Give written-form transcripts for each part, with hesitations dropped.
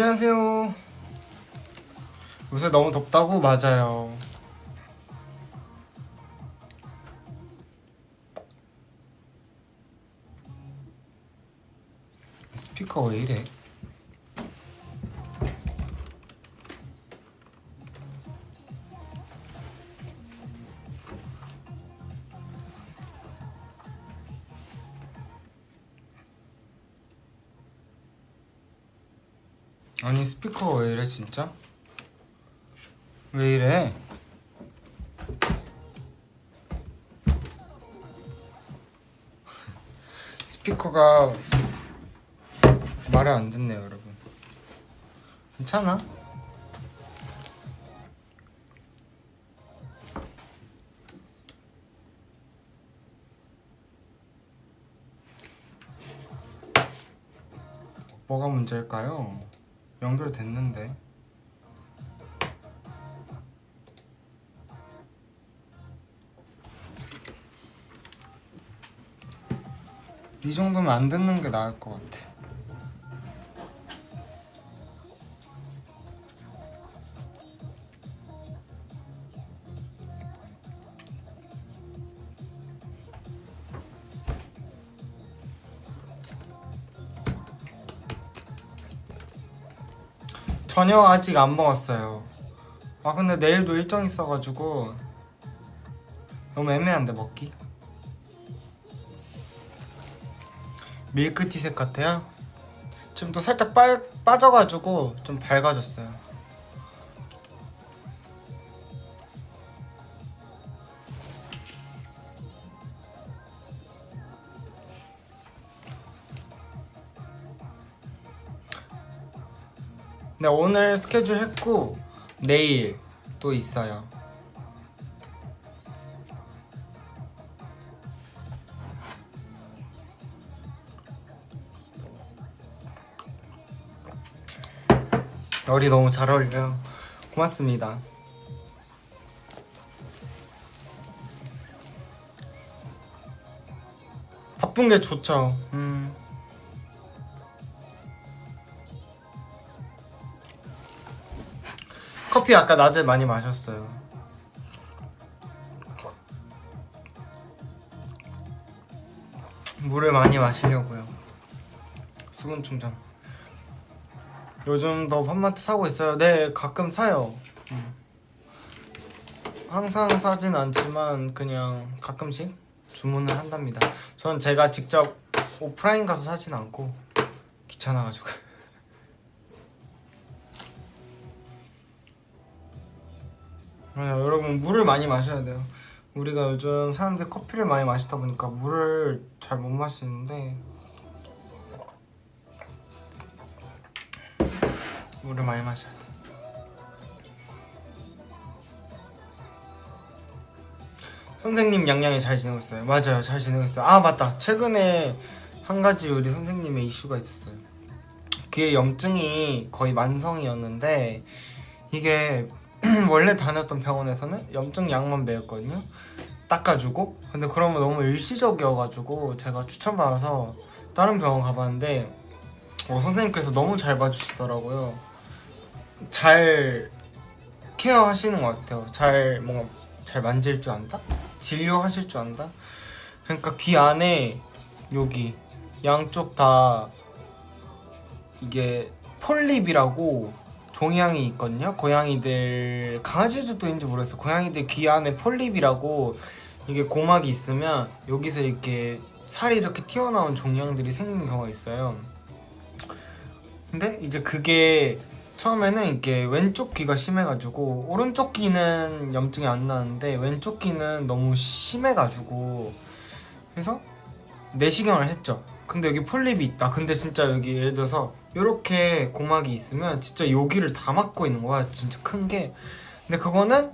안녕하세요. 요새 너무 덥다고? 맞아요. 스피커 왜 이래? 아니 스피커 왜 이래 진짜? 왜 이래? 스피커가 말을 안 듣네요 여러분. 괜찮아? 뭐가 문제일까요? 연결됐는데. 이 정도면 안 듣는 게 나을 것 같아. 저녁 아직 안 먹었어요. 아 근데 내일도 일정 있어가지고 너무 애매한데 먹기? 밀크티색 같아요? 지금 또 살짝 빠져가지고 좀 밝아졌어요. 네, 오늘 스케줄 했고 내일 또 있어요. 열이 너무 잘 어울려요. 고맙습니다. 바쁜 게 좋죠. 커피 아까 낮에 많이 마셨어요. 물을 많이 마시려고요. 수분 충전. 요즘 더 팜마트 사고 있어요. 네, 가끔 사요. 항상 사진 않지만 그냥 가끔씩 주문을 한답니다. 전 제가 직접 오프라인 가서 사진 않고 귀찮아가지고. 여러분 물을 많이 마셔야 돼요. 우리가 요즘 사람들이 커피를 많이 마시다 보니까 물을 잘 못 마시는데 물을 많이 마셔야 돼. 선생님 양양이 잘 지내고 있어요. 맞아요, 잘 지내고 있어요. 아 맞다, 최근에 한 가지 우리 선생님의 이슈가 있었어요. 귀에 염증이 거의 만성이었는데 이게 원래 다녔던 병원에서는 염증 약만 매였거든요. 닦아주고. 근데 그러면 너무 일시적이어가지고 제가 추천받아서 다른 병원 가봤는데 선생님께서 너무 잘 봐주시더라고요. 잘 케어하시는 것 같아요. 뭔가 잘 만질 줄 안다? 진료하실 줄 안다? 그러니까 귀 안에 여기 양쪽 다 이게 폴립이라고 종양이 있거든요. 고양이들, 강아지들도 있는지 모르겠어요. 고양이들 귀 안에 폴립이라고 이게 고막이 있으면 여기서 이렇게 살이 이렇게 튀어나온 종양들이 생긴 경우가 있어요. 근데 이제 그게 처음에는 이렇게 왼쪽 귀가 심해가지고 오른쪽 귀는 염증이 안 나는데 왼쪽 귀는 너무 심해가지고 그래서 내시경을 했죠. 근데 여기 폴립이 있다. 근데 진짜 여기 예를 들어서 이렇게 고막이 있으면 진짜 여기를 다 막고 있는 거야. 진짜 큰 게. 근데 그거는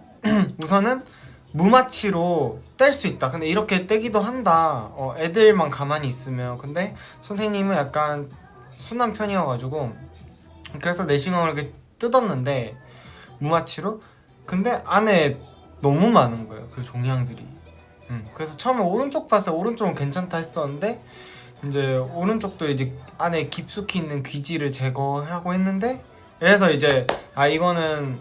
우선은 무마취로 뗄 수 있다. 근데 이렇게 떼기도 한다. 애들만 가만히 있으면. 근데 선생님은 약간 순한 편이어가지고 그래서 내시경을 이렇게 뜯었는데 무마취로. 근데 안에 너무 많은 거예요, 그 종양들이. 그래서 처음에 오른쪽 봤어요. 오른쪽은 괜찮다 했었는데 이제 오른쪽도 이제 안에 깊숙이 있는 귀지를 제거하고 했는데 그래서 이제 이거는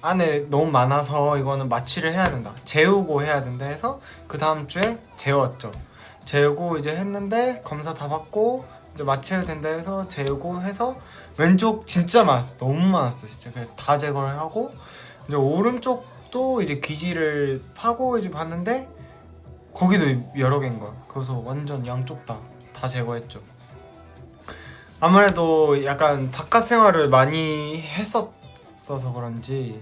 안에 너무 많아서 이거는 마취를 해야 된다, 재우고 해야 된다 해서 그 다음 주에 재웠죠. 재우고 이제 했는데 검사 다 받고 이제 마취해도 된다 해서 재우고 해서 왼쪽 진짜 많았어, 너무 많았어 진짜. 그래서 다 제거를 하고 이제 오른쪽도 이제 귀지를 파고 이제 봤는데 거기도 여러 개인 거야. 그래서 완전 양쪽 다 제거했죠. 아무래도 약간 바깥 생활을 많이 했었어서 그런지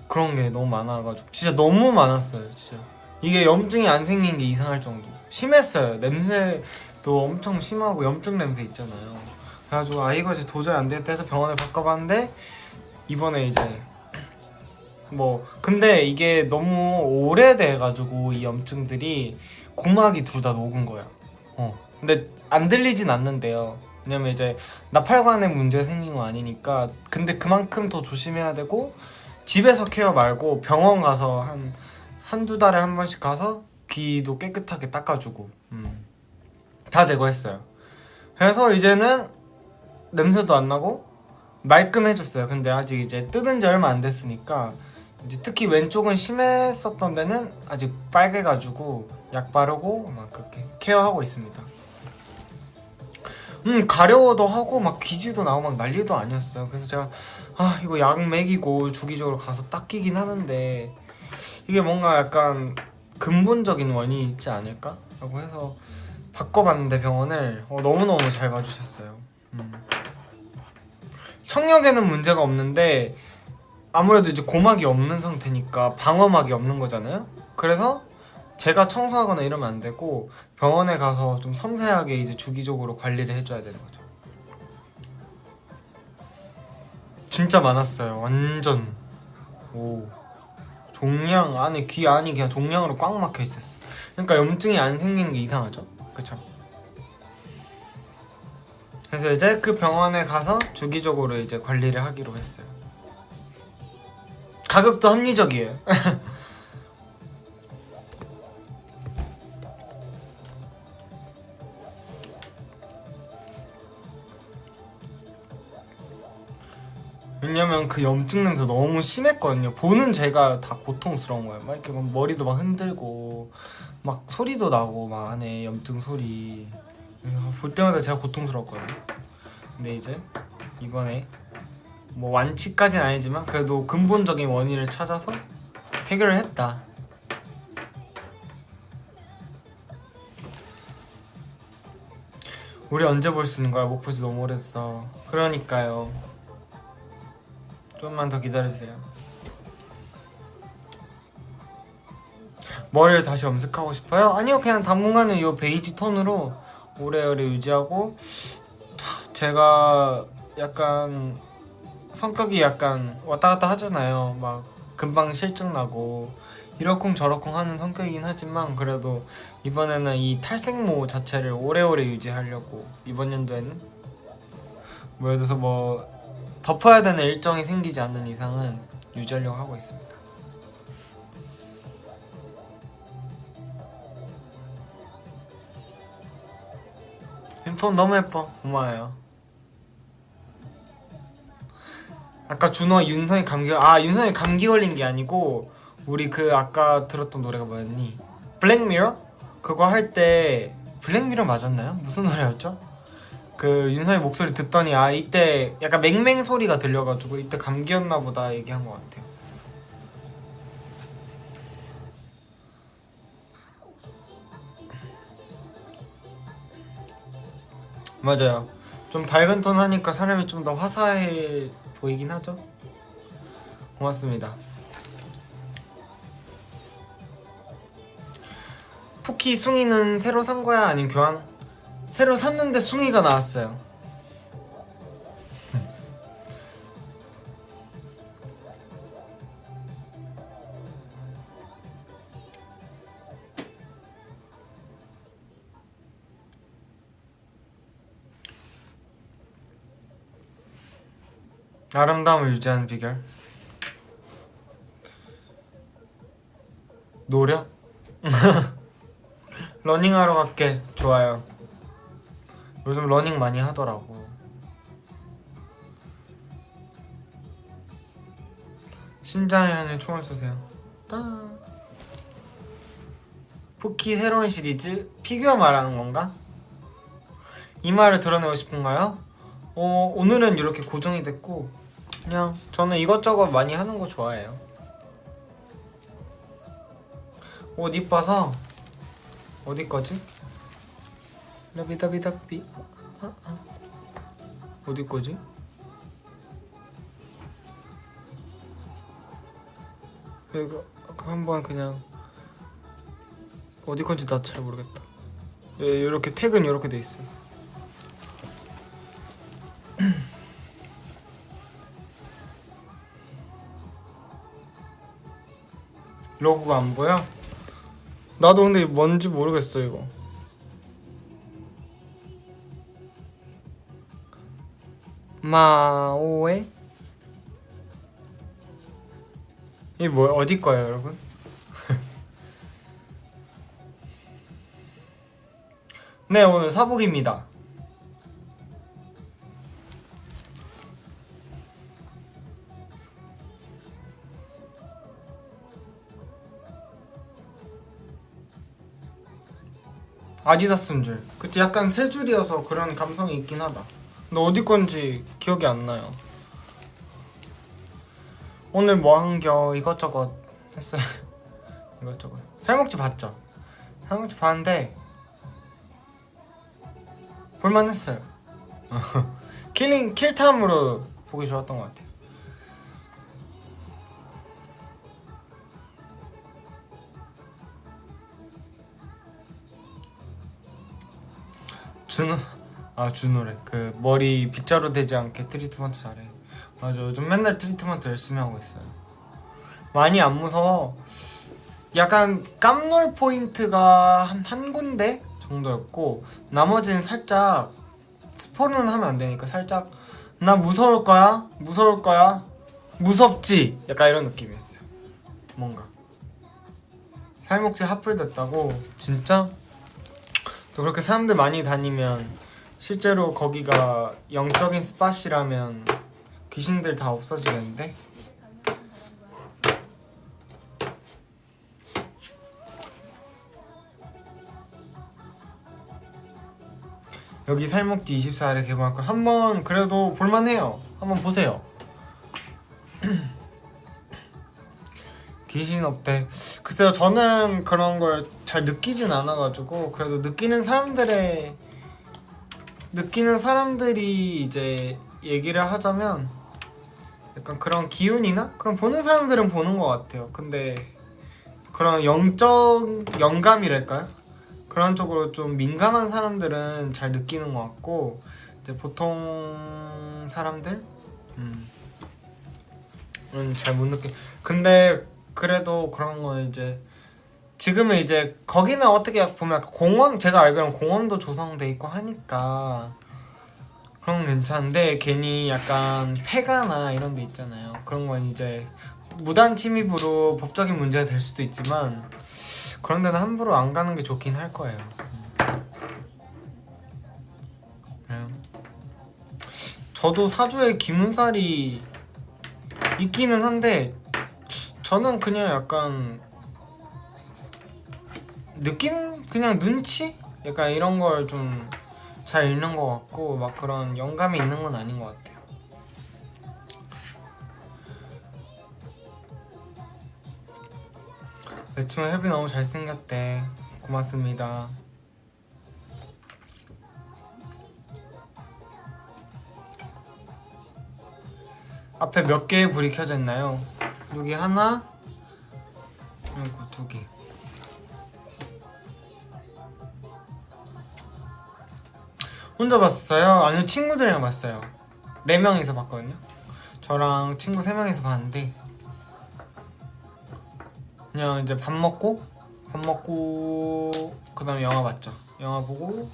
그런 게 너무 많아가지고 진짜 너무 많았어요 진짜. 이게 염증이 안 생긴 게 이상할 정도 심했어요. 냄새도 엄청 심하고 염증 냄새 있잖아요. 그래가지고 이거 이제 도저히 안 되겠다 해서 병원에 바꿔봤는데 이번에 이제 뭐 근데 이게 너무 오래돼가지고 이 염증들이 고막이 둘 다 녹은 거야. 근데 안 들리진 않는데요. 왜냐면 이제 나팔관에 문제 생긴 거 아니니까. 근데 그만큼 더 조심해야 되고 집에서 케어 말고 병원 가서 한두 달에 한 번씩 가서 귀도 깨끗하게 닦아주고 다 제거했어요. 그래서 이제는 냄새도 안 나고 말끔해졌어요. 근데 아직 이제 뜯은 지 얼마 안 됐으니까 이제 특히 왼쪽은 심했었던 데는 아직 빨개가지고 약 바르고 막 그렇게 케어하고 있습니다. 가려워도 하고 막 귀지도 나오고 막 난리도 아니었어요. 그래서 제가 이거 약 먹이고 주기적으로 가서 닦이긴 하는데 이게 뭔가 약간 근본적인 원인이 있지 않을까? 라고 해서 바꿔봤는데 병원을 너무너무 잘 봐주셨어요. 청력에는 문제가 없는데 아무래도 이제 고막이 없는 상태니까 방어막이 없는 거잖아요. 그래서 제가 청소하거나 이러면 안 되고 병원에 가서 좀 섬세하게 이제 주기적으로 관리를 해줘야 되는 거죠. 진짜 많았어요. 완전 종양 안에 귀 안이 그냥 종양으로 꽉 막혀 있었어. 그러니까 염증이 안 생기는 게 이상하죠. 그쵸? 그래서 이제 그 병원에 가서 주기적으로 이제 관리를 하기로 했어요. 가격도 합리적이에요. 왜냐면 그 염증 냄새 너무 심했거든요. 보는 제가 다 고통스러운 거예요. 막 이렇게 막 머리도 막 흔들고 막 소리도 나고 막 안에 염증 소리. 볼 때마다 제가 고통스럽거든요. 근데 이제 이번에 뭐 완치까지는 아니지만 그래도 근본적인 원인을 찾아서 해결을 했다. 우리 언제 볼 수 있는 거야? 못 본 지 너무 오래됐어. 그러니까요. 좀만 더 기다리세요. 머리를 다시 염색하고 싶어요? 아니요, 그냥 당분간은 이 베이지 톤으로 오래오래 유지하고. 제가 약간 성격이 약간 왔다 갔다 하잖아요. 막 금방 실증나고 이러쿵 저러쿵 하는 성격이긴 하지만 그래도 이번에는 이 탈색모 자체를 오래오래 유지하려고 이번 연도에는 뭐 예를 들어서 뭐 덮어야 되는 일정이 생기지 않는 이상은 유지하려고 하고 있습니다. 핀톤 너무 예뻐. 고마워요. 아까 준호가 윤성이 윤성이 감기 걸린 게 아니고 우리 그 아까 들었던 노래가 뭐였니? 블랙미러? 그거 할 때 블랙미러 맞았나요? 무슨 노래였죠? 그 윤성이 목소리 듣더니 이때 약간 맹맹 소리가 들려가지고 이때 감기였나 보다 얘기한 것 같아요. 맞아요. 좀 밝은 톤 하니까 사람이 좀 더 화사해 보이긴 하죠? 고맙습니다. 푸키 숭이는 새로 산 거야? 아니면 교환? 새로 샀는데 숭이가 나왔어요. 아름다움을 유지하는 비결? 노력? 러닝하러 갈게. 좋아요. 요즘 러닝 많이 하더라고. 심장을 향해 총을 쏘세요. 따. 포키 새로운 시리즈 피규어 말하는 건가? 이 말을 드러내고 싶은가요? 오늘은 이렇게 고정이 됐고 그냥 저는 이것저것 많이 하는 거 좋아해요. 옷 이뻐서 어디 거지? 라비다비다비 어디 거지? 이거 한번 그냥 어디 건지 나 잘 모르겠다. 이렇게 태그는 이렇게 돼 있어. 로고가 안 보여? 나도 근데 뭔지 모르겠어 이거. 마오에? 이게 뭐야? 어디 거예요, 여러분? 네, 오늘 사복입니다. 아디다스인 줄. 그치, 약간 세 줄이어서 그런 감성이 있긴 하다. 근데 어디 건지 기억이 안 나요. 오늘 뭐 한겨 이것저것 했어요. 이것저것. 살목지 봤죠? 살목지 봤는데 볼만했어요. 킬탐으로 보기 좋았던 것 같아요. 준호래. 그 머리 빗자루 되지 않게 트리트먼트 잘해. 맞아, 요즘 맨날 트리트먼트 열심히 하고 있어요. 많이 안 무서워. 약간 깜놀 포인트가 한 군데 정도였고 나머지는 살짝 스포는 하면 안 되니까 살짝 나 무서울 거야? 무서울 거야? 무섭지? 약간 이런 느낌이었어요. 뭔가 살목지 핫플됐다고? 진짜? 또 그렇게 사람들 많이 다니면 실제로 거기가 영적인 스팟이라면 귀신들 다 없어지겠는데? 여기 살목지 24일에 개봉할 걸 한번 그래도 볼만해요. 한번 보세요. 귀신 없대. 글쎄요, 저는 그런 걸 잘 느끼진 않아가지고 그래도 느끼는 사람들이 이제 얘기를 하자면 약간 그런 기운이나 그런 보는 사람들은 보는 것 같아요. 근데 그런 영적 영감이랄까요? 그런 쪽으로 좀 민감한 사람들은 잘 느끼는 것 같고 이제 보통 사람들 잘 못 느끼. 근데 그래도 그런 거 이제 지금은 이제 거기는 어떻게 보면 공원, 제가 알기로는 공원도 조성돼 있고 하니까 그런 건 괜찮은데 괜히 약간 폐가나 이런 데 있잖아요. 그런 건 이제 무단 침입으로 법적인 문제가 될 수도 있지만 그런 데는 함부로 안 가는 게 좋긴 할 거예요. 저도 사주에 기문살이 있기는 한데 저는 그냥 약간 느낌? 그냥 눈치? 약간 이런 걸 좀 잘 읽는 것 같고 막 그런 영감이 있는 건 아닌 것 같아요. 내 친구 혜비 너무 잘생겼대. 고맙습니다. 앞에 몇 개의 불이 켜져 있나요? 여기 하나, 여기 두 개. 혼자 봤어요? 아니요, 친구들이랑 봤어요. 4명이서 봤거든요. 저랑 친구 3명이서 봤는데 그냥 이제 밥 먹고 그 다음에 영화 봤죠. 영화 보고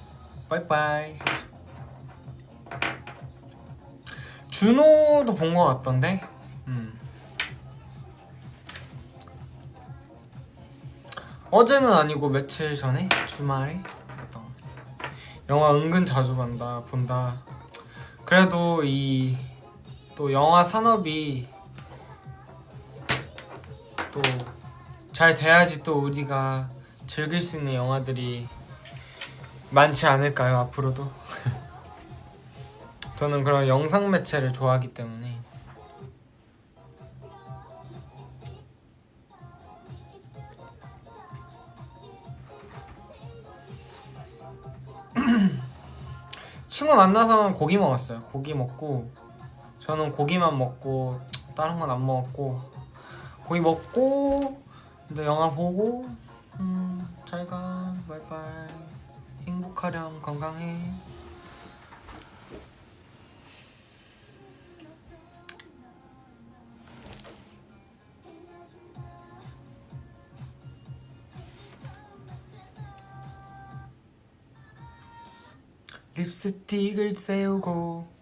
빠이빠이 했죠. 준호도 본 거 같던데? 어제는 아니고 며칠 전에 주말에 영화 은근 자주 본다. 그래도 이 또 영화 산업이 또 잘 돼야지 또 우리가 즐길 수 있는 영화들이 많지 않을까요, 앞으로도? 저는 그런 영상 매체를 좋아하기 때문에. 친구 만나서 고기 먹었어요. 고기 먹고, 저는 고기만 먹고 다른 건 안 먹었고, 고기 먹고 이제 영화 보고 잘가 바이바이 행복하렴 건강해. 립스틱을 세우고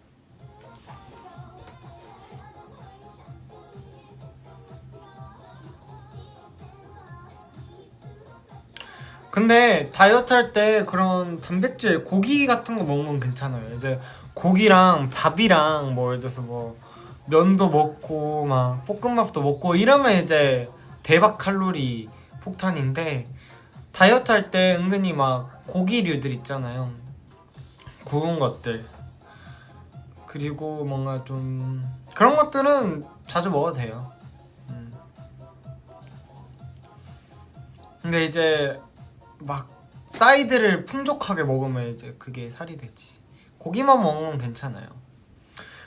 근데 다이어트 할 때 그런 단백질 고기 같은 거 먹는 건 괜찮아요. 이제 고기랑 밥이랑 뭐 예를 들어서 뭐 면도 먹고 막 볶음밥도 먹고 이러면 이제 대박 칼로리 폭탄인데 다이어트 할 때 은근히 막 고기류들 있잖아요. 구운 것들 그리고 뭔가 좀 그런 것들은 자주 먹어도 돼요. 근데 이제 막 사이드를 풍족하게 먹으면 이제 그게 살이 되지. 고기만 먹으면 건 괜찮아요.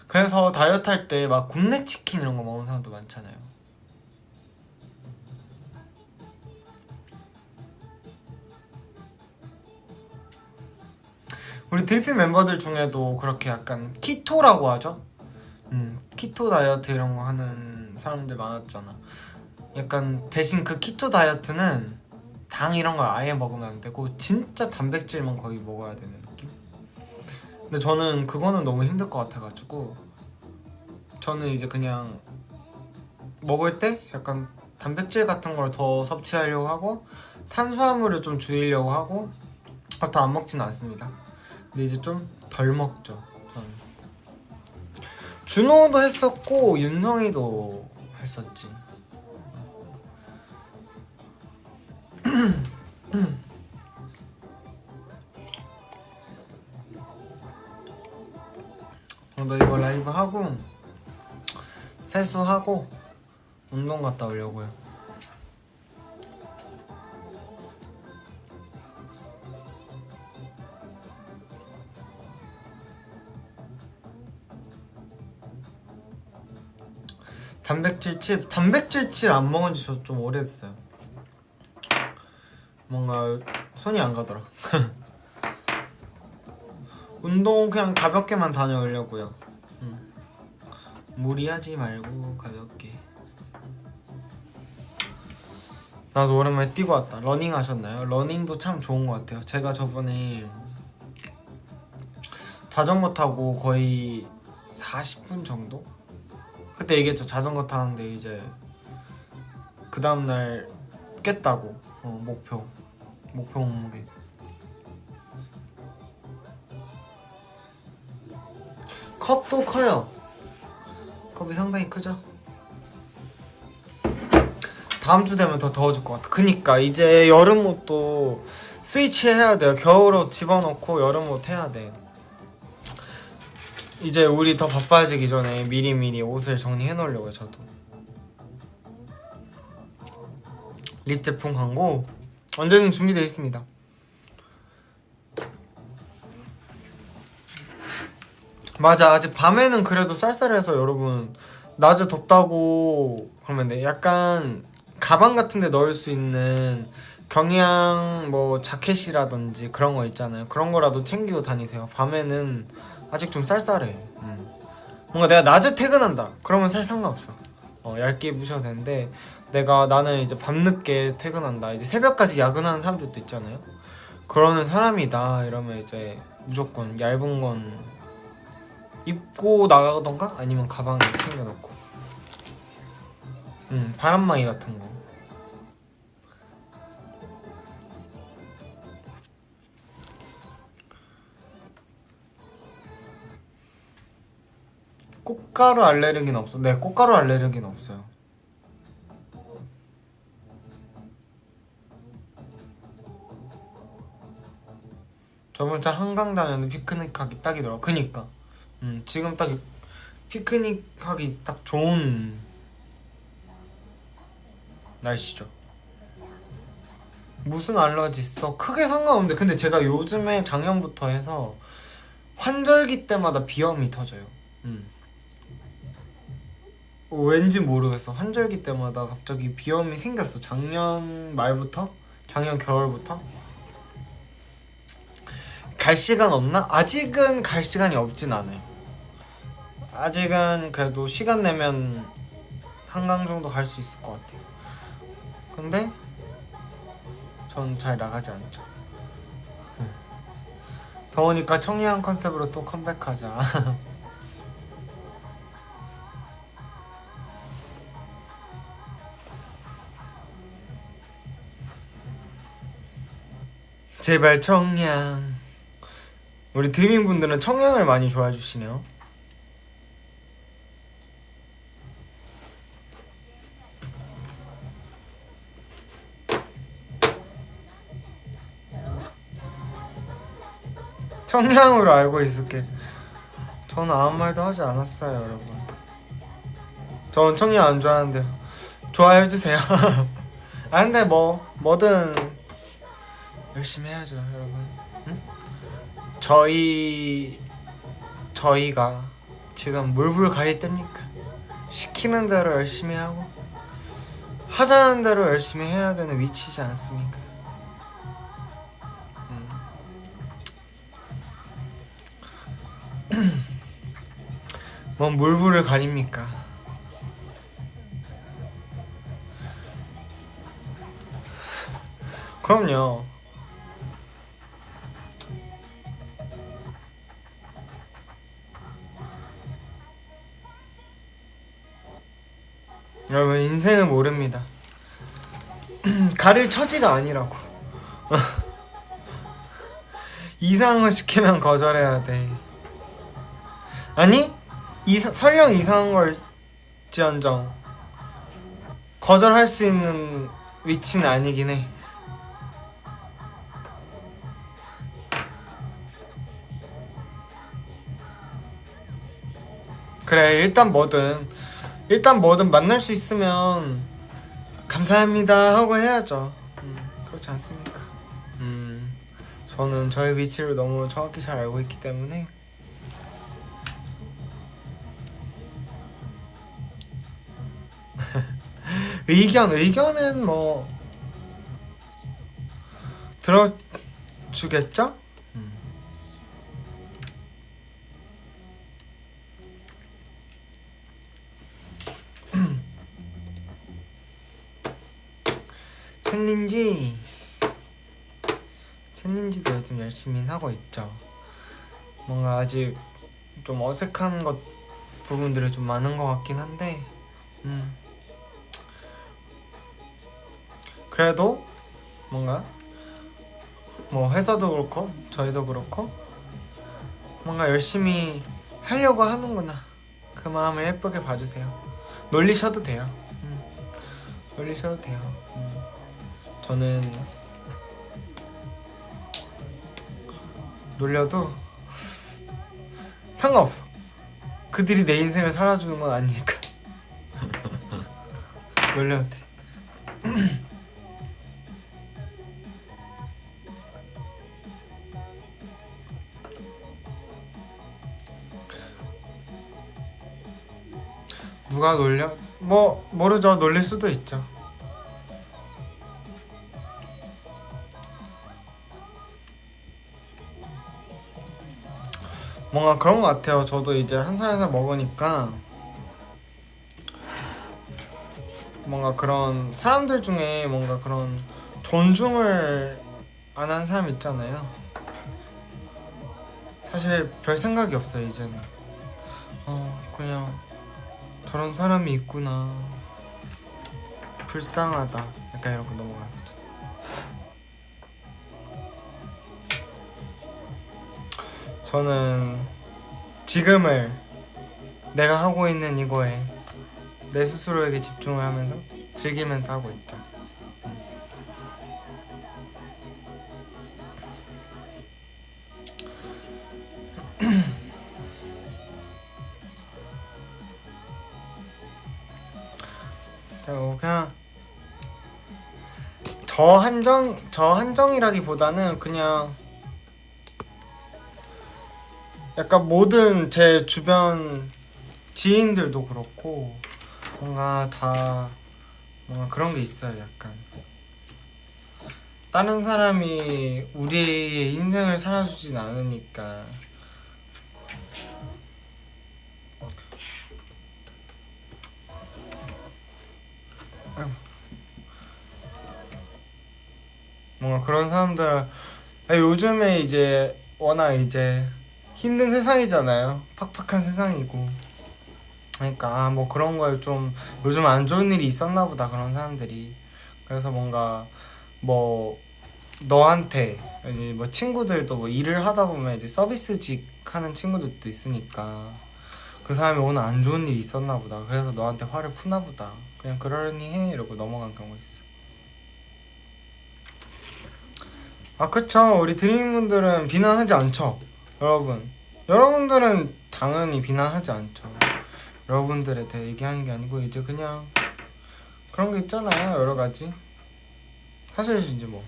그래서 다이어트 할 때 막 굽네 치킨 이런 거 먹는 사람도 많잖아요. 우리 드리핀 멤버들 중에도 그렇게 약간 키토라고 하죠? 키토 다이어트 이런 거 하는 사람들 많았잖아. 약간 대신 그 키토 다이어트는 당 이런 걸 아예 먹으면 안 되고 진짜 단백질만 거의 먹어야 되는 느낌? 근데 저는 그거는 너무 힘들 것 같아가지고 저는 이제 그냥 먹을 때 약간 단백질 같은 걸 더 섭취하려고 하고 탄수화물을 좀 줄이려고 하고 더 안 먹진 않습니다. 근데 이제 좀 덜 먹죠. 저는. 준호도 했었고 윤성이도 했었지. 너 이거 라이브 하고 세수하고 운동 갔다 오려고요. 단백질 칩 안 먹은 지 저 좀 오래됐어요. 뭔가 손이 안 가더라. 운동 그냥 가볍게만 다녀오려고요. 무리하지 말고 가볍게. 나도 오랜만에 뛰고 왔다. 러닝 하셨나요? 러닝도 참 좋은 것 같아요. 제가 저번에 자전거 타고 거의 40분 정도? 그때 얘기했죠. 자전거 타는데 이제 그 다음날 깼다고. 목표 몸무게. 컵도 커요. 컵이 상당히 크죠? 다음 주 되면 더 더워질 것 같아. 그니까 이제 여름옷도 스위치 해야 돼요. 겨울옷 집어넣고 여름옷 해야 돼. 이제 우리 더 바빠지기 전에 미리미리 옷을 정리해 놓으려고요. 저도 립 제품 광고 언제든 준비되어 있습니다. 맞아, 아직 밤에는 그래도 쌀쌀해서 여러분 낮에 덥다고 그러면 돼. 약간 가방 같은 데 넣을 수 있는 경량 뭐 자켓이라든지 그런 거 있잖아요. 그런 거라도 챙기고 다니세요. 밤에는 아직 좀 쌀쌀해. 뭔가 내가 낮에 퇴근한다 그러면 살 상관없어. 얇게 입으셔도 되는데 나는 이제 밤늦게 퇴근한다, 이제 새벽까지 야근하는 사람들도 있잖아요. 그러는 사람이다 이러면 이제 무조건 얇은 건 입고 나가던가 아니면 가방에 챙겨놓고. 바람막이 같은 거. 꽃가루 알레르기는 없어. 네, 꽃가루 알레르기는 없어요. 저번 주 한강 다녔는데 피크닉 하기 딱이더라. 그니까 지금 딱 피크닉 하기 딱 좋은 날씨죠. 무슨 알러지 있어? 크게 상관없는데 근데 제가 요즘에 작년부터 해서 환절기 때마다 비염이 터져요. 왠지 모르겠어. 환절기 때마다 갑자기 비염이 생겼어. 작년 말부터? 작년 겨울부터? 갈 시간 없나? 아직은 갈 시간이 없진 않아요. 아직은 그래도 시간 내면 한강 정도 갈 수 있을 것 같아요. 근데 전 잘 나가지 않죠. 더우니까 청량 컨셉으로 또 컴백하자. 제발 청량. 우리 드민 분들은 청량을 많이 좋아해 주시네요. 청량으로 알고 있을게. 저는 아무 말도 하지 않았어요, 여러분. 저는 청량 안 좋아하는데 좋아해 주세요. 아 근데 뭐든 열심히 해야죠, 여러분. 응? 저희가 지금 물불 가릴 때니까 시키는 대로 열심히 하고 하자는 대로 열심히 해야 되는 위치지 않습니까? 뭔 물불을 가립니까? 그럼요. 여러분 인생은 모릅니다. 가릴 처지가 아니라고. 이상한 거 시키면 거절해야 돼. 아니 설령 이상한 걸지언정 거절할 수 있는 위치는 아니긴 해. 그래 일단 뭐든 만날 수 있으면 감사합니다 하고 해야죠. 그렇지 않습니까? 저는 저의 위치를 너무 정확히 잘 알고 있기 때문에 의견은 뭐 들어주겠죠? 챌린지도 요즘 열심히 하고 있죠. 뭔가 아직 좀 어색한 부분들이 좀 많은 것 같긴 한데 그래도 뭔가 뭐 회사도 그렇고 저희도 그렇고 뭔가 열심히 하려고 하는구나, 그 마음을 예쁘게 봐주세요. 놀리셔도 돼요. 놀리셔도 돼요. 저는 놀려도 상관없어. 그들이 내 인생을 살아주는 건 아니니까. 놀려도 돼. 누가 놀려? 뭐 모르죠. 놀릴 수도 있죠. 뭔가 그런 것 같아요. 저도 이제 한 살 한 살 먹으니까 뭔가 그런 사람들 중에 뭔가 그런 존중을 안 하는 사람 있잖아요. 사실 별 생각이 없어요 이제는. 그냥 저런 사람이 있구나, 불쌍하다, 약간 이렇게 넘어가는 거죠. 저는 지금을 내가 하고 있는 이거에 내 스스로에게 집중을 하면서 즐기면서 하고 있죠. 저 한정이라기보다는 그냥 약간 모든 제 주변 지인들도 그렇고 뭔가 다 뭔가 그런 게 있어요. 약간 다른 사람이 우리의 인생을 살아주진 않으니까. 뭔가 그런 사람들, 요즘에 이제 워낙 이제 힘든 세상이잖아요. 팍팍한 세상이고. 그러니까 뭐 그런 걸 좀 요즘 안 좋은 일이 있었나 보다, 그런 사람들이. 그래서 뭔가 뭐 너한테 아니 뭐 친구들도 뭐 일을 하다 보면 이제 서비스직 하는 친구들도 있으니까 그 사람이 오늘 안 좋은 일이 있었나 보다, 그래서 너한테 화를 푸나 보다, 그냥 그러려니 해 이러고 넘어간 경우가 있어. 아 그쵸, 우리 드림분들은 비난하지 않죠. 여러분, 여러분들은 당연히 비난하지 않죠. 여러분들에 대해 얘기하는 게 아니고 이제 그냥 그런 게 있잖아요, 여러 가지. 사실 이제 뭐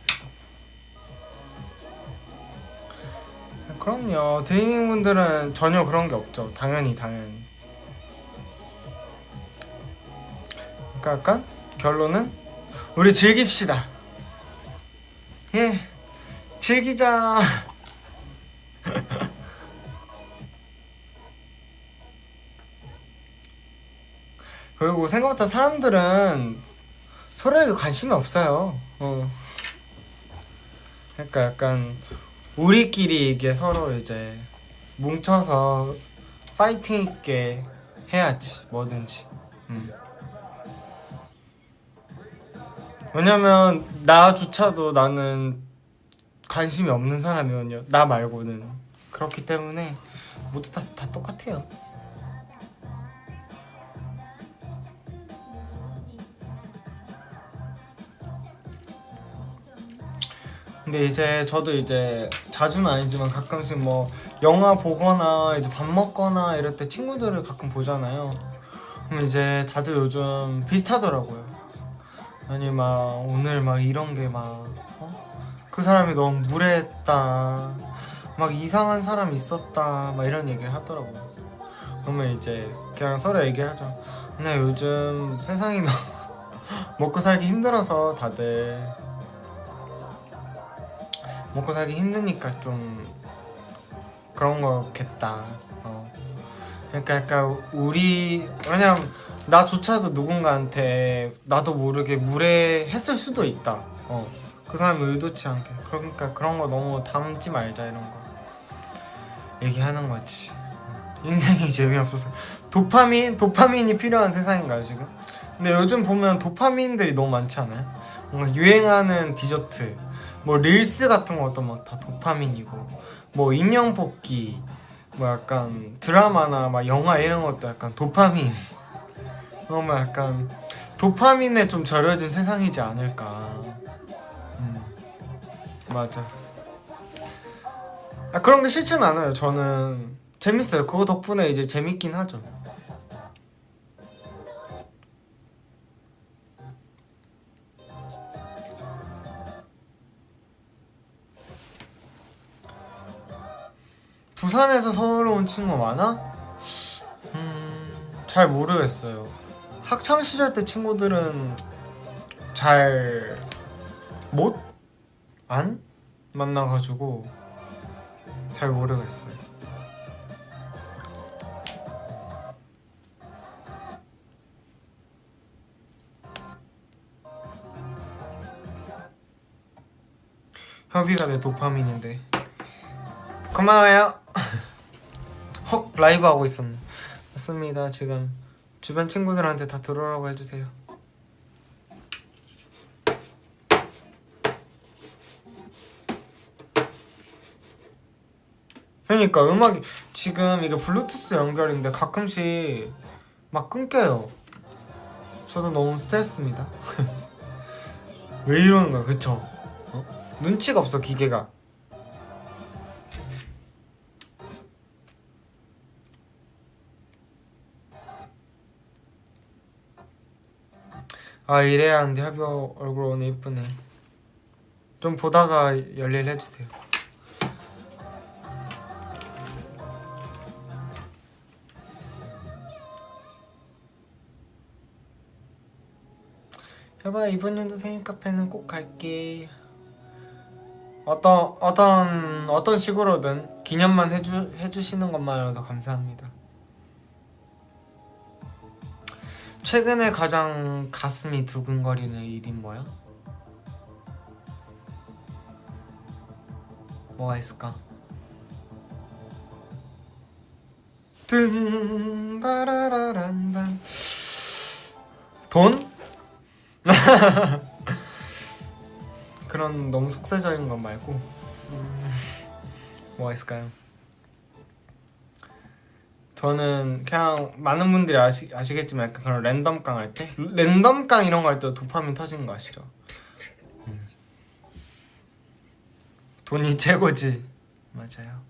그럼요, 드리밍분들은 전혀 그런 게 없죠. 당연히. 그러니까 약간 결론은 우리 즐깁시다. 예, 즐기자. 그리고 생각보다 사람들은 서로에게 관심이 없어요. 그러니까 약간 우리끼리 이게 서로 이제 뭉쳐서 파이팅 있게 해야지 뭐든지. 왜냐면 나조차도 나는 관심이 없는 사람이거든요, 나 말고는. 그렇기 때문에 모두 다 똑같아요. 근데 이제 저도 이제 자주는 아니지만 가끔씩 뭐 영화 보거나 이제 밥 먹거나 이럴 때 친구들을 가끔 보잖아요. 그럼 이제 다들 요즘 비슷하더라고요. 아니 막 오늘 막 이런 게 막 그 사람이 너무 무례했다, 막 이상한 사람 있었다, 막 이런 얘기를 하더라고요. 그러면 이제 그냥 서로 얘기하죠. 그냥 요즘 세상이 너무 먹고 살기 힘들어서 다들 먹고 살기 힘드니까 좀 그런 거겠다. 그러니까 약간 우리, 왜냐면 나조차도 누군가한테 나도 모르게 무례했을 수도 있다. 그 사람이 의도치 않게. 그러니까 그런 거 너무 담지 말자, 이런 거 얘기하는 거지. 인생이 재미없어서 도파민이 필요한 세상인가요 지금? 근데 요즘 보면 도파민들이 너무 많지 않아요? 뭔가 유행하는 디저트, 뭐 릴스 같은 것도 막 다 도파민이고, 뭐 인형 뽑기, 뭐 약간 드라마나 막 영화 이런 것도 약간 도파민. 그러면 약간 도파민에 좀 절여진 세상이지 않을까. 맞아. 그런 게 싫진 않아요. 저는 재밌어요. 그거 덕분에 이제 재밌긴 하죠. 부산에서 서울 온 친구 많아? 잘 모르겠어요. 학창 시절 때 친구들은 잘 못? 안? 만나가지고 잘 모르겠어요. 협의가 내 도파민인데. 고마워요. 헉, 라이브 하고 있었네. 맞습니다. 지금 주변 친구들한테 다 들어오라고 해주세요. 그러니까 음악이 지금 이게 블루투스 연결인데 가끔씩 막 끊겨요. 저도 너무 스트레스입니다. 왜 이러는 거야, 그쵸? 눈치가 없어, 기계가. 아, 이래야 하는데. 합이 얼굴 오늘 이쁘네. 좀 보다가 열일해주세요. 여봐, 이번 연도 생일 카페는 꼭 갈게. 어떤 식으로든 기념만 해주시는 것만으로도 감사합니다. 최근에 가장 가슴이 두근거리는 일이 뭐야? 뭐가 있을까? 든다라라란단 돈? 그런 너무 속세적인 것 말고 뭐가 있을까요? 저는 그냥 많은 분들이 아시겠지만 약간 그런 랜덤깡 할 때? 랜덤깡 이런 거 할 때 도파민 터지는 거 아시죠? 돈이 최고지. 맞아요.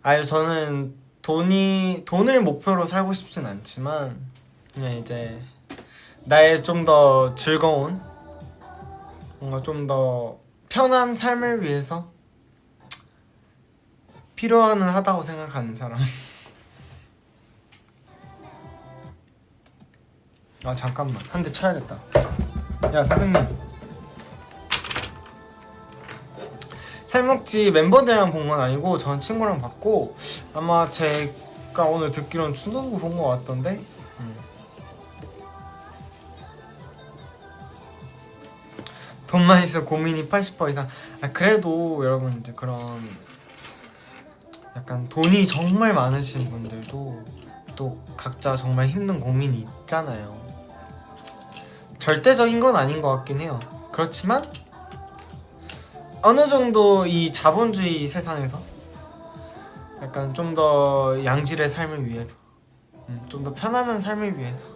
아유, 저는 돈을 목표로 살고 싶진 않지만 그냥 이제 나의 좀 더 즐거운, 뭔가 좀 더 편한 삶을 위해서 필요는 하다고 생각하는 사람. 아, 잠깐만, 한 대 쳐야겠다. 야, 선생님, 살먹지 멤버들이랑 본 건 아니고 전 친구랑 봤고, 아마 제가 오늘 듣기로는 준호도 본 것 같던데. 돈만 있어 고민이 80% 이상. 아, 그래도 여러분 이제 그런 약간 돈이 정말 많으신 분들도 또 각자 정말 힘든 고민이 있잖아요. 절대적인 건 아닌 것 같긴 해요. 그렇지만 어느 정도 이 자본주의 세상에서 약간 좀 더 양질의 삶을 위해서, 좀 더 편안한 삶을 위해서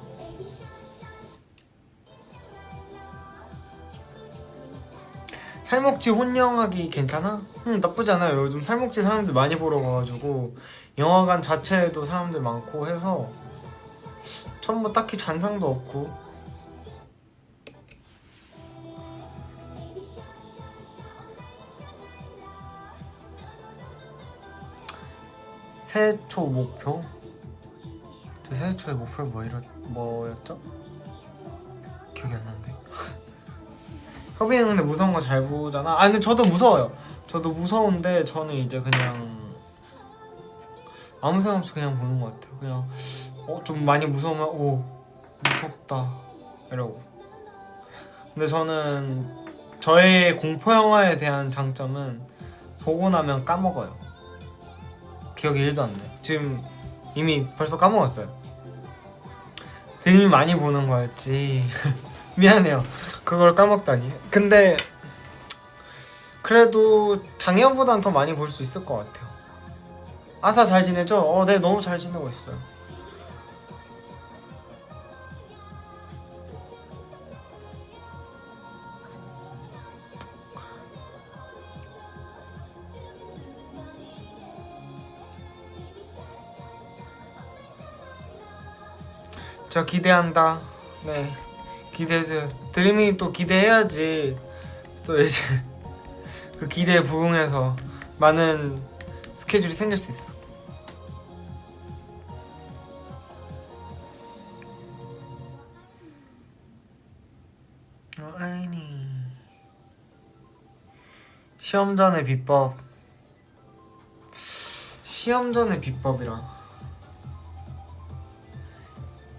살먹지 혼영하기 괜찮아? 나쁘지 않아요. 요즘 살먹지 사람들 많이 보러 가가지고 영화관 자체에도 사람들 많고 해서 전 뭐 딱히 잔상도 없고. 새해 초 목표? 제 새해 초의 목표는 뭐였죠? 기억이 안 나는데. 허빈이는 근데 무서운 거 잘 보잖아. 아, 근데 저도 무서워요. 저도 무서운데 저는 이제 그냥 아무 생각 없이 그냥 보는 것 같아요. 그냥 좀 많이 무서우면 오, 무섭다 이러고. 근데 저는 저의 공포 영화에 대한 장점은 보고 나면 까먹어요. 기억이 1도 안 나요. 지금 이미 벌써 까먹었어요. 되게 많이 보는 거였지. 미안해요. 그걸 까먹다니. 근데 그래도 작년보단 더 많이 볼 수 있을 것 같아요. 아사 잘 지내죠? 네, 너무 잘 지내고 있어요. 저 기대한다. 네, 기대해줘요. 드림이 또 기대해야지. 또 이제 그 기대에 부응해서 많은 스케줄이 생길 수 있어. 아니, 시험 전의 비법. 시험 전의 비법이라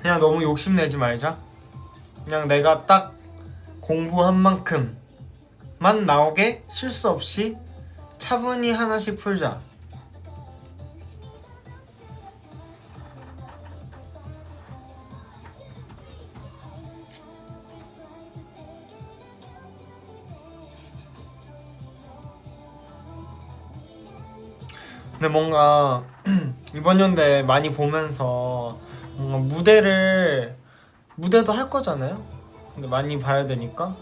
그냥 너무 욕심내지 말자. 그냥 내가 딱 공부한 만큼만 나오게 실수 없이 차분히 하나씩 풀자. 근데 뭔가 이번 연대 많이 보면서 뭔가 무대도 할 거잖아요? 근데 많이 봐야 되니까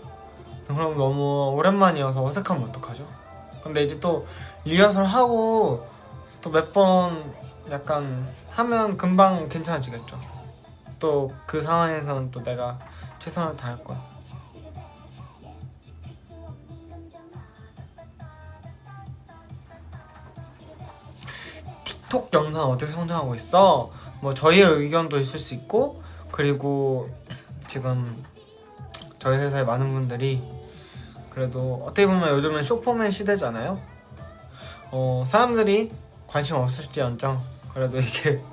그럼 너무 오랜만이어서 어색하면 어떡하죠? 근데 이제 또 리허설 하고 또 몇 번 약간 하면 금방 괜찮아지겠죠. 또 그 상황에서는 또 내가 최선을 다할 거야. 톡 영상 어떻게 성장하고 있어? 뭐 저희의 의견도 있을 수 있고, 그리고 지금 저희 회사의 많은 분들이 그래도 어떻게 보면 요즘은 쇼포맨 시대잖아요. 사람들이 관심 없을지언정 그래도 이게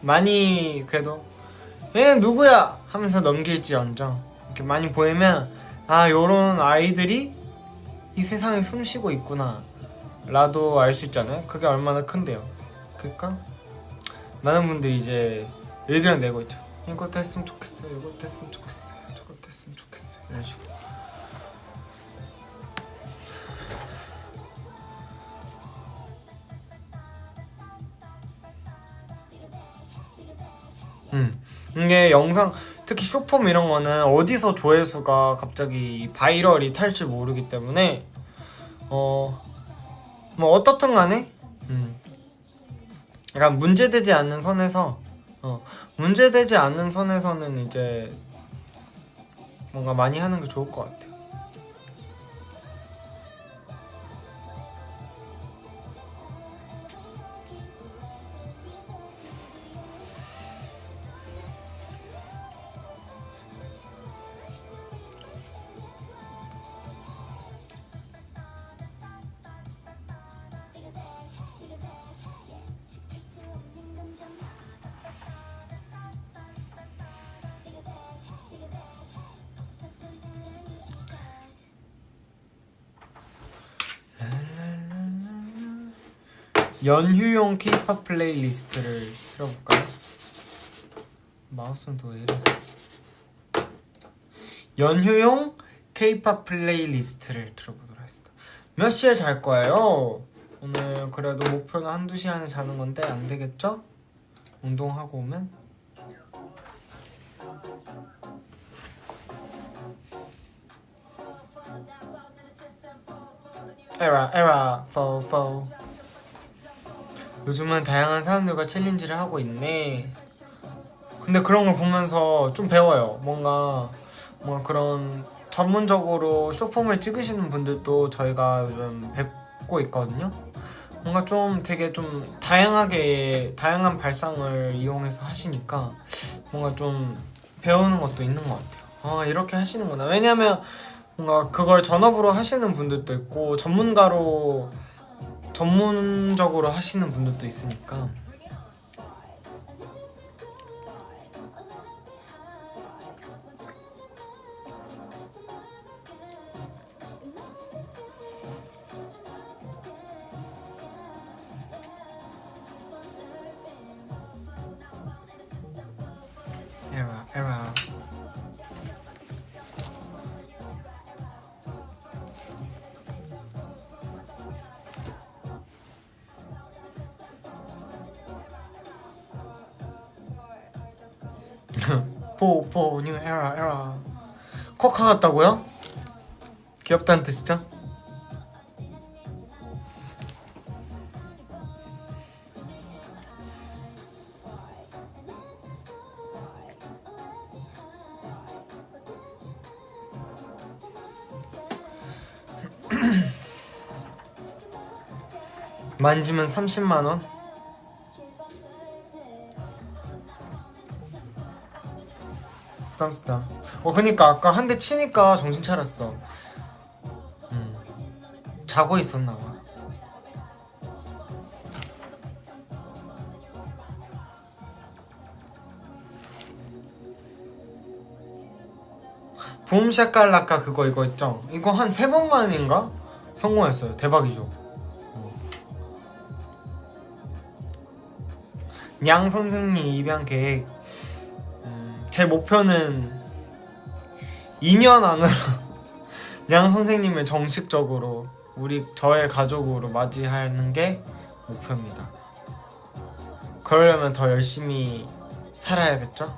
많이 그래도 얘는 누구야 하면서 넘길지언정 이렇게 많이 보이면 아, 요런 아이들이 이 세상에 숨쉬고 있구나 라도 알 수 있잖아요. 그게 얼마나 큰데요. 그러니까 많은 분들이 이제 의견을 내고 있죠. 이거 됐으면 좋겠어요, 이거 됐으면 좋겠어요, 저거 됐으면 좋겠어요, 이런 식으로. 이게 영상 특히 쇼폼 이런 거는 어디서 조회수가 갑자기 바이럴이 탈지 모르기 때문에 뭐 어떻든 간에 약간 문제되지 않는 선에서 문제되지 않는 선에서는 이제 뭔가 많이 하는 게 좋을 것 같아요. 연휴용 K-pop 플레이리스트를 틀어볼까요? 마우스는 더 이래. 연휴용 K-pop 플레이리스트를 틀어보도록 하겠습니다. 몇 시에 잘 거예요? 오늘 그래도 목표는 한두 시간에 자는 건데 안 되겠죠? 운동하고 오면? 에라 포 요즘은 다양한 사람들과 챌린지를 하고 있네. 근데 그런 걸 보면서 좀 배워요. 뭔가 그런 전문적으로 쇼폼을 찍으시는 분들도 저희가 요즘 뵙고 있거든요. 뭔가 좀 되게 좀 다양한 발상을 이용해서 하시니까 뭔가 좀 배우는 것도 있는 것 같아요. 이렇게 하시는구나. 왜냐면 뭔가 그걸 전업으로 하시는 분들도 있고 전문적으로 하시는 분들도 있으니까. 에라 포 뉴 에라 코카 같다고요? 귀엽다는 뜻이죠? 만지면 30만원? 쓰담쓰담. 그니까 아까 한 대 치니까 정신 차렸어. 자고 있었나봐. 봄샤깔라까 그거 이거 있죠? 이거 한 3번 만인가? 성공했어요. 대박이죠. 양 선생님 입양 계획. 제 목표는 2년 안으로 양 선생님을 정식적으로 저의 가족으로 맞이하는 게 목표입니다. 그러려면 더 열심히 살아야겠죠?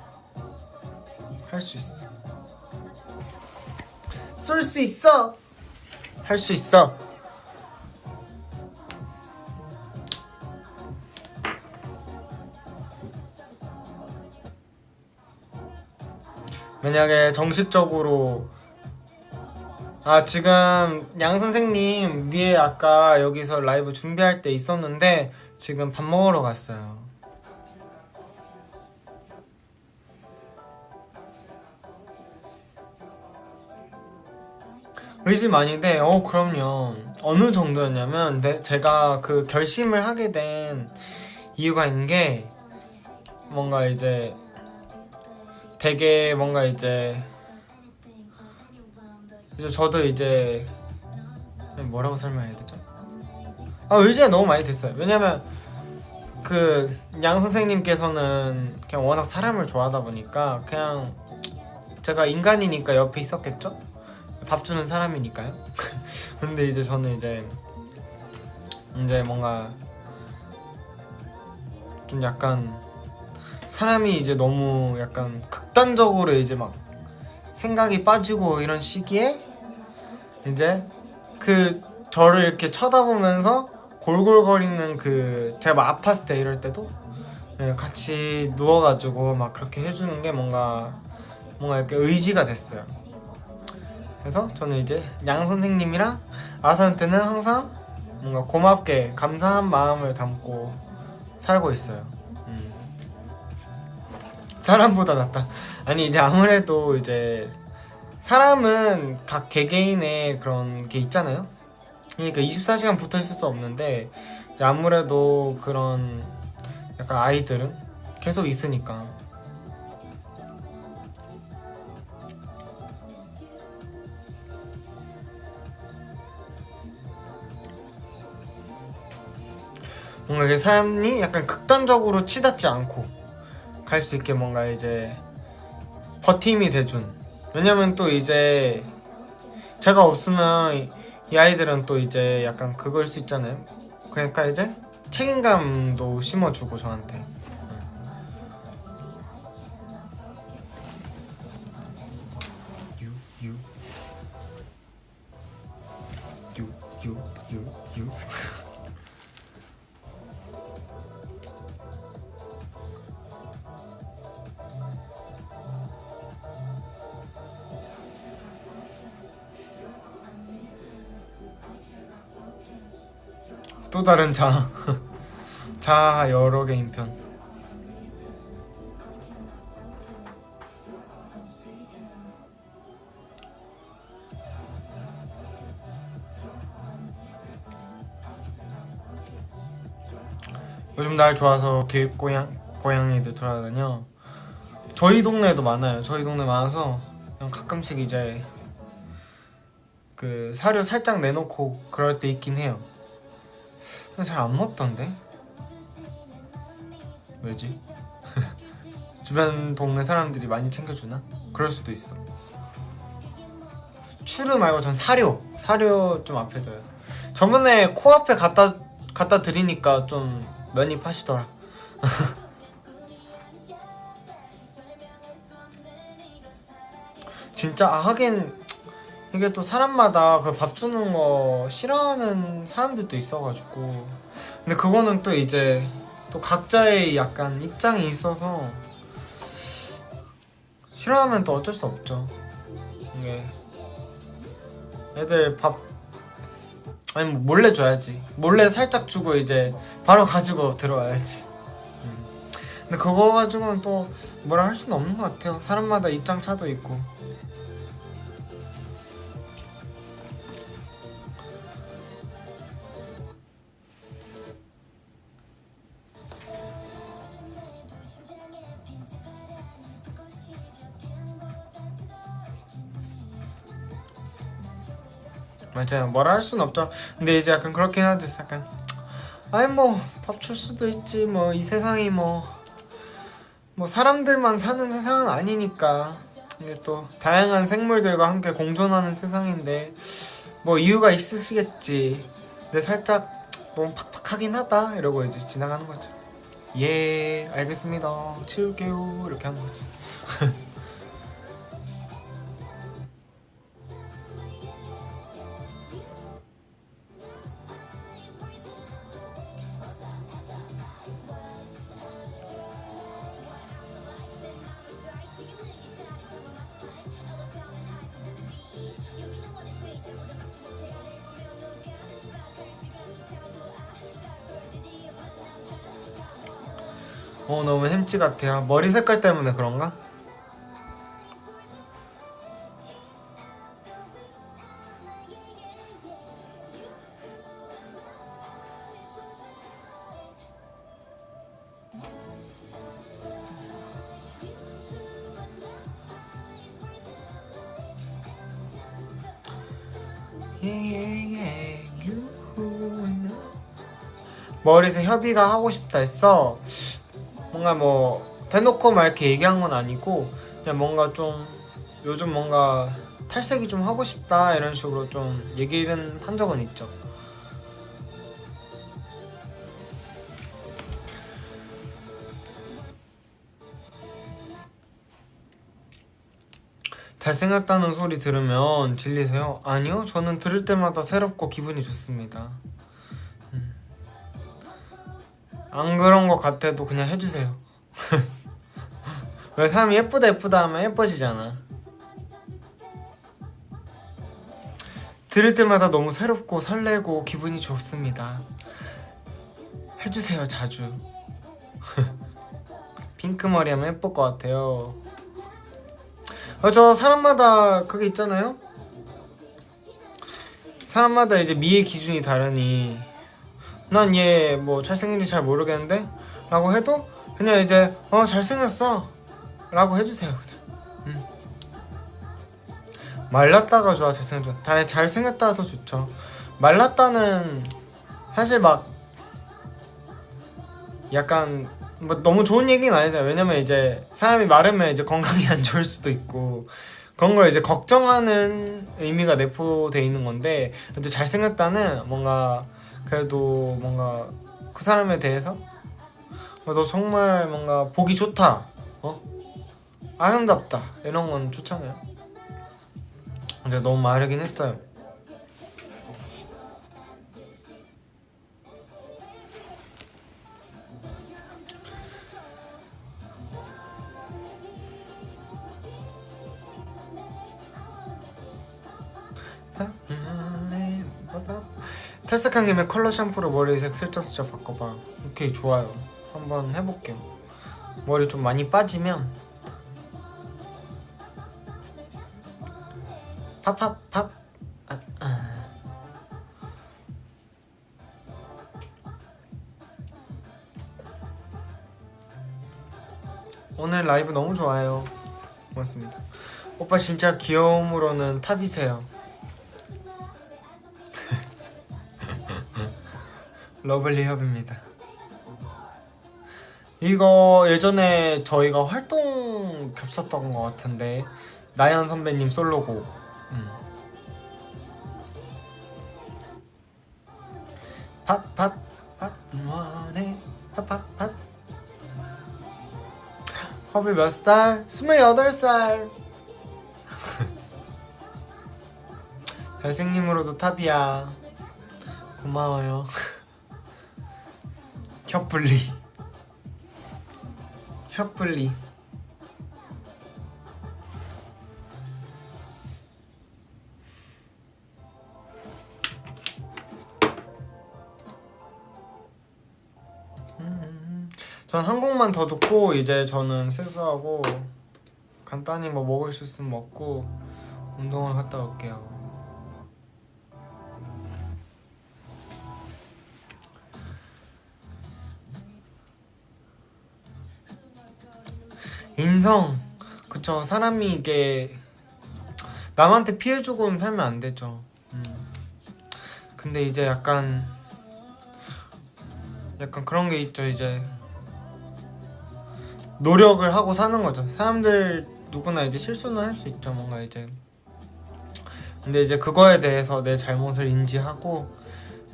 할 수 있어. 쏠 수 있어. 할 수 있어. 만약에 정식적으로 지금 양 선생님 위에 아까 여기서 라이브 준비할 때 있었는데 지금 밥 먹으러 갔어요. 의지 많이 돼. 그럼요. 어느 정도였냐면 제가 그 결심을 하게 된 이유가 있는 게 뭔가 이제 되게 뭔가 이제 저도 이제 뭐라고 설명해야 되죠? 의지가 너무 많이 됐어요. 왜냐면 그 양 선생님께서는 그냥 워낙 사람을 좋아하다 보니까 그냥 제가 인간이니까 옆에 있었겠죠? 밥 주는 사람이니까요. 근데 이제 저는 이제 뭔가 좀 약간 사람이 이제 너무 약간 극단적으로 이제 막 생각이 빠지고 이런 시기에 이제 그 저를 이렇게 쳐다보면서 골골거리는 그 제가 막 아팠을 때 이럴 때도 같이 누워가지고 막 그렇게 해주는 게 뭔가 이렇게 의지가 됐어요. 그래서 저는 이제 양 선생님이랑 아사한테는 항상 뭔가 고맙게 감사한 마음을 담고 살고 있어요. 사람보다 낫다. 아니 이제 아무래도 이제 사람은 각 개개인의 그런 게 있잖아요. 그러니까 24시간 붙어 있을 수 없는데 이제 아무래도 그런 약간 아이들은 계속 있으니까. 뭔가 이게 사람이 약간 극단적으로 치닫지 않고 갈 수 있게 뭔가 이제 버팀이 돼준. 왜냐면 또 이제 제가 없으면 이 아이들은 또 이제 약간 그걸 수 있잖아요. 그러니까 이제 책임감도 심어주고 저한테. 유. 또 다른 자아 여러 개인 편. 요즘 날 좋아서 고양이들 돌아다녀. 저희 동네에도 많아요. 저희 동네 많아서 그냥 가끔씩 이제 그 사료 살짝 내놓고 그럴 때 있긴 해요. 근데 잘 안 먹던데? 왜지? 주변 동네 사람들이 많이 챙겨주나? 그럴 수도 있어. 추르 말고 전 사료 좀 앞에 둬요. 저번에 코앞에 갖다 드리니까 좀 면입하시더라. 진짜 하긴 이게 또 사람마다 그 밥 주는 거 싫어하는 사람들도 있어가지고. 근데 그거는 또 이제 또 각자의 약간 입장이 있어서 싫어하면 또 어쩔 수 없죠. 이게 애들 밥 아니 뭐 몰래 줘야지. 몰래 살짝 주고 이제 바로 가지고 들어와야지. 근데 그거 가지고는 또 뭐라 할 수는 없는 것 같아요. 사람마다 입장 차도 있고. 맞아요. 뭐라 할 수는 없죠. 근데 이제 약간 그렇긴 하죠. 약간 아니 뭐 밥 줄 수도 있지. 뭐 이 세상이 뭐 사람들만 사는 세상은 아니니까. 이게 또 다양한 생물들과 함께 공존하는 세상인데 뭐 이유가 있으시겠지. 근데 살짝 너무 팍팍하긴 하다 이러고 이제 지나가는 거죠. 예, 알겠습니다. 치울게요. 이렇게 하는 거지. 너무 햄찌 같아요. 머리 색깔 때문에 그런가? 머리색 협의가 하고 싶다 했어. 뭔가 뭐 대놓고 막 이렇게 얘기한 건 아니고 그냥 뭔가 좀 요즘 뭔가 탈색이 좀 하고 싶다 이런 식으로 좀 얘기는 한 적은 있죠. 잘생겼다는 소리 들으면 질리세요? 아니요, 저는 들을 때마다 새롭고 기분이 좋습니다. 안 그런 것 같아도 그냥 해주세요. 왜 사람이 예쁘다 예쁘다 하면 예뻐지잖아. 들을 때마다 너무 새롭고 설레고 기분이 좋습니다. 해주세요 자주. 핑크머리 하면 예쁠 것 같아요. 저 사람마다 그게 있잖아요. 사람마다 이제 미의 기준이 다르니 난 얘 뭐 잘생긴지 잘 모르겠는데? 라고 해도 그냥 이제 잘생겼어 라고 해주세요 그냥. 말랐다가 좋아 잘생겼다? 다 잘생겼다가 더 좋죠. 말랐다는 사실 막 약간 뭐 너무 좋은 얘기는 아니잖아요. 왜냐면 이제 사람이 마르면 이제 건강이 안 좋을 수도 있고 그런 걸 이제 걱정하는 의미가 내포돼 있는 건데, 근데 잘생겼다는 뭔가 그래도 뭔가 그 사람에 대해서 너 정말 뭔가 보기 좋다, 아름답다 이런 건 좋잖아요. 근데 너무 마르긴 했어요. 탈색한 김에 컬러 샴푸로 머리색 슬쩍슬쩍 바꿔봐. 오케이, 좋아요. 한번 해볼게요. 머리 좀 많이 빠지면 팝팝팝. 오늘 라이브 너무 좋아요. 고맙습니다. 오빠 진짜 귀여움으로는 탑이세요. 러블리 협입니다. 이거 예전에 저희가 활동 겹쳤던 것 같은데, 나연 선배님 솔로곡. 팝팝 원해 팝팝팝. 허비 몇 살? 28살. 잘생김으로도 탑이야. 고마워요. 혀뿔리. 혀뿔리. 전 한 곡만 더 듣고 이제 저는 세수하고 간단히 뭐 먹을 수 있으면 먹고 운동을 갔다 올게요. 인성, 그쵸. 사람이 이게 남한테 피해주고는 살면 안 되죠. 근데 이제 약간 그런 게 있죠. 이제 노력을 하고 사는 거죠. 사람들 누구나 이제 실수는 할 수 있죠. 뭔가 이제 근데 이제 그거에 대해서 내 잘못을 인지하고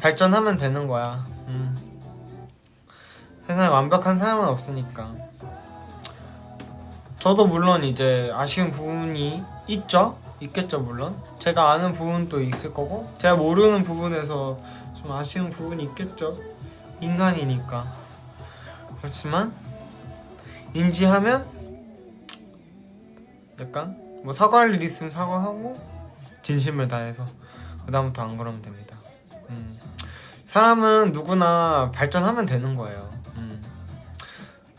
발전하면 되는 거야. 세상에 완벽한 사람은 없으니까. 저도 물론 이제 아쉬운 부분이 있겠죠. 물론 제가 아는 부분도 있을 거고 제가 모르는 부분에서 좀 아쉬운 부분이 있겠죠. 인간이니까. 그렇지만 인지하면 약간 뭐 사과할 일 있으면 사과하고 진심을 다해서 그 다음부터 안 그러면 됩니다. 사람은 누구나 발전하면 되는 거예요.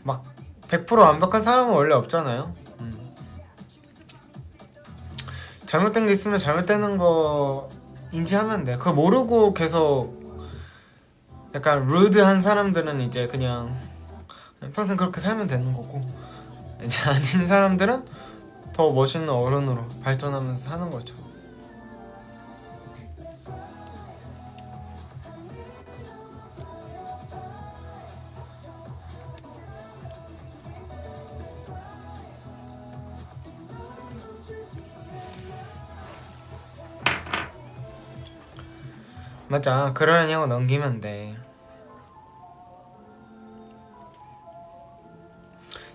막 100% 완벽한 사람은 원래 없잖아요. 잘못된 게 있으면 잘못되는 거 인지하면 돼. 그거 모르고 계속 약간 루드한 사람들은 이제 그냥 평생 그렇게 살면 되는 거고, 이제 아닌 사람들은 더 멋있는 어른으로 발전하면서 사는 거죠. 맞아, 그러려냐고 넘기면 돼.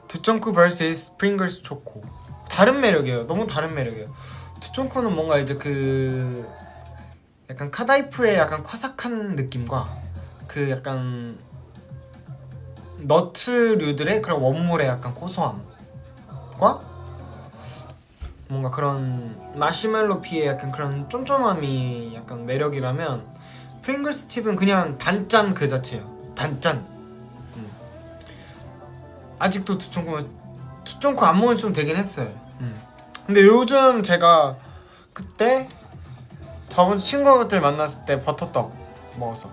두점쿠 vs 프링글스 초코. 다른 매력이에요. 너무 다른 매력이에요. 두점쿠는 뭔가 이제 그 약간 카다이프의 약간 화삭한 느낌과 그 약간 너트류들의 그런 원물의 약간 고소함과 뭔가 그런 마시멜로 피의 약간 그런 쫀쫀함이 약간 매력이라면, 프링글스 칩은 그냥 단짠 그 자체예요. 단짠. 아직도 두쫑코 안 먹은 지 좀 되긴 했어요. 근데 요즘 제가 그때 저번 친구들 만났을 때 버터떡 먹었어.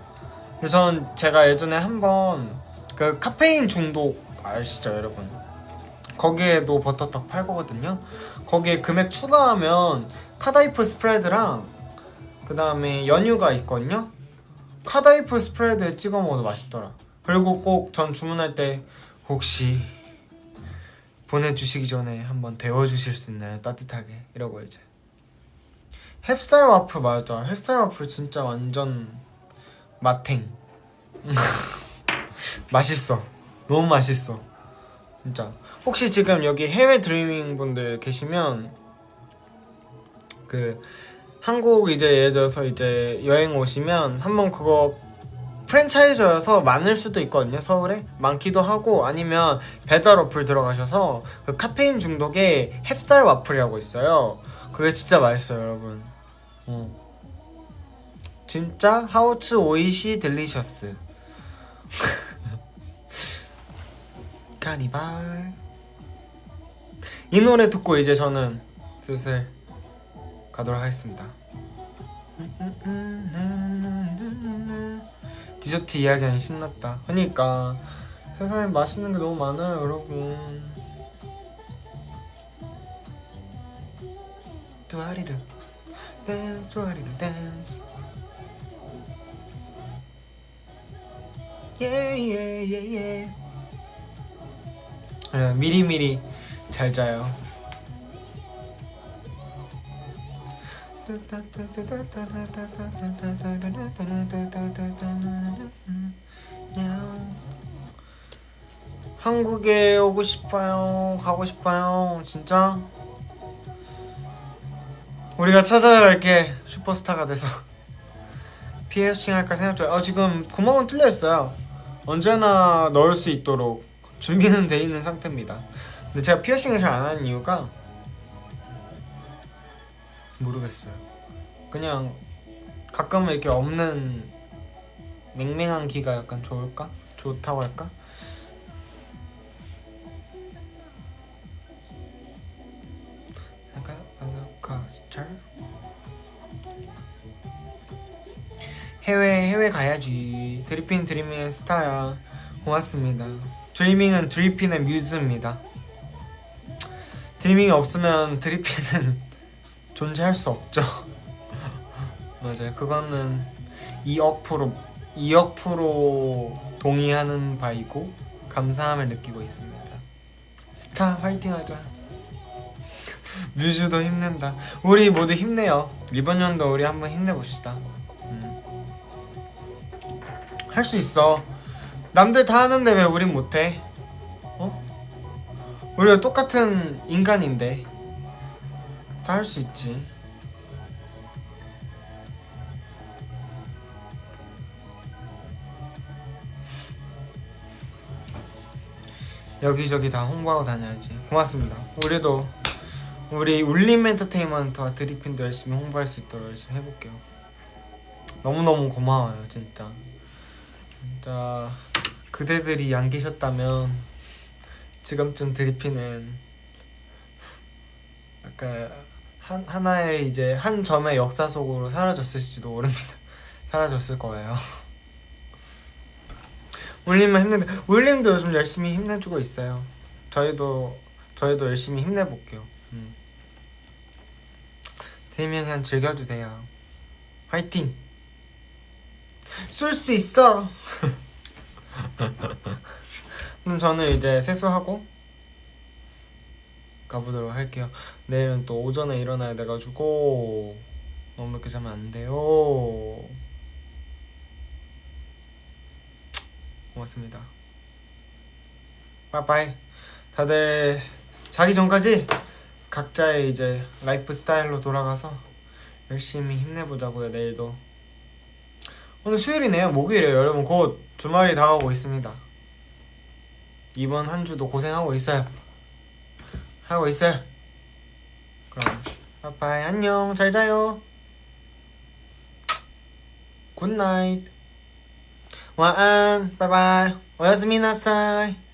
근데 전 제가 예전에 한번 그 카페인 중독 아시죠 여러분? 거기에도 버터떡 팔거든요. 거기에 금액 추가하면 카다이프 스프레드랑 그 다음에 연유가 있거든요. 카다이프 스프레드에 찍어 먹어도 맛있더라. 그리고 꼭 전 주문할 때 혹시 보내주시기 전에 한번 데워주실 수 있나요? 따뜻하게 이러고 이제. 햅쌀 와플 맞아. 햅쌀 와플 진짜 완전 맛탱. 맛있어. 너무 맛있어. 진짜. 혹시 지금 여기 해외 드리밍 분들 계시면 그 한국 이제 예를 들어서 이제 여행 오시면 한번 그거 프랜차이저여서 많을 수도 있거든요. 서울에 많기도 하고, 아니면 배달 어플 들어가셔서 그 카페인 중독에 햅쌀 와플이라고 있어요. 그게 진짜 맛있어요 여러분. 진짜 하우츠 오이시 딜리셔스. 카니발. 이 노래 듣고 이제 저는 슬슬 가도록 하겠습니다. 디저트 이야기하니 신났다. 그러니까 세상에 맛있는 게 너무 많아요 여러분. 뚜아리르 댄스 뚜아리르 댄스 예예예예. 미리미리 잘 자요. 한국에 오고 싶어요. 가고 싶어요. 진짜 우리가 찾아갈게. 슈퍼스타가 돼서 피어싱 할까 생각 중이에요. 지금 구멍은 뚫려 있어요. 언제나 넣을 수 있도록 준비는 돼 있는 상태입니다. 근데 제가 피어싱을 잘 안 하는 이유가 모르겠어요. 그냥 가끔은 이렇게 없는 맹맹한 기가 약간 좋을까? 좋다고 할까? 해외 가야지. 드리핀 드리밍의 스타야. 고맙습니다. 드리밍은 드리핀의 뮤즈입니다. 드리밍이 없으면 드리핀은 존재할 수 없죠. 맞아요. 그거는 2억 프로 동의하는 바이고 감사함을 느끼고 있습니다. 스타 화이팅하자. 뮤즈도 힘낸다. 우리 모두 힘내요. 이번 연도 우리 한번 힘내봅시다. 할 수 있어. 남들 다 하는데 왜 우린 못해? 우리가 똑같은 인간인데 다 할 수 있지. 여기저기 다 홍보하고 다녀야지. 고맙습니다. 우리 울림 엔터테인먼트와 드리핀도 열심히 홍보할 수 있도록 열심히 해볼게요. 너무너무 고마워요 진짜 그대들이 안 계셨다면 지금쯤 드리피는 약간 하나의 이제 한 점의 역사 속으로 사라졌을지도 모릅니다. 사라졌을 거예요. 울림만 힘내는데 울림도 요즘 열심히 힘내주고 있어요. 저희도 열심히 힘내볼게요. 대면 그냥 즐겨주세요. 화이팅! 쏠 수 있어! 그럼 저는 이제 세수하고 가보도록 할게요. 내일은 또 오전에 일어나야 돼가지고 너무 늦게 자면 안 돼요. 고맙습니다. 빠이빠이. 다들 자기 전까지 각자의 이제 라이프 스타일로 돌아가서 열심히 힘내보자고요. 내일도 오늘 수요일이네요. 목요일이에요. 여러분 곧 주말이 다가오고 있습니다. 이번 한 주도 고생하고 있어요. 그럼 빠이빠이. 안녕. 잘 자요. 굿나잇. 와안. 빠이빠이. 오야스미나사이.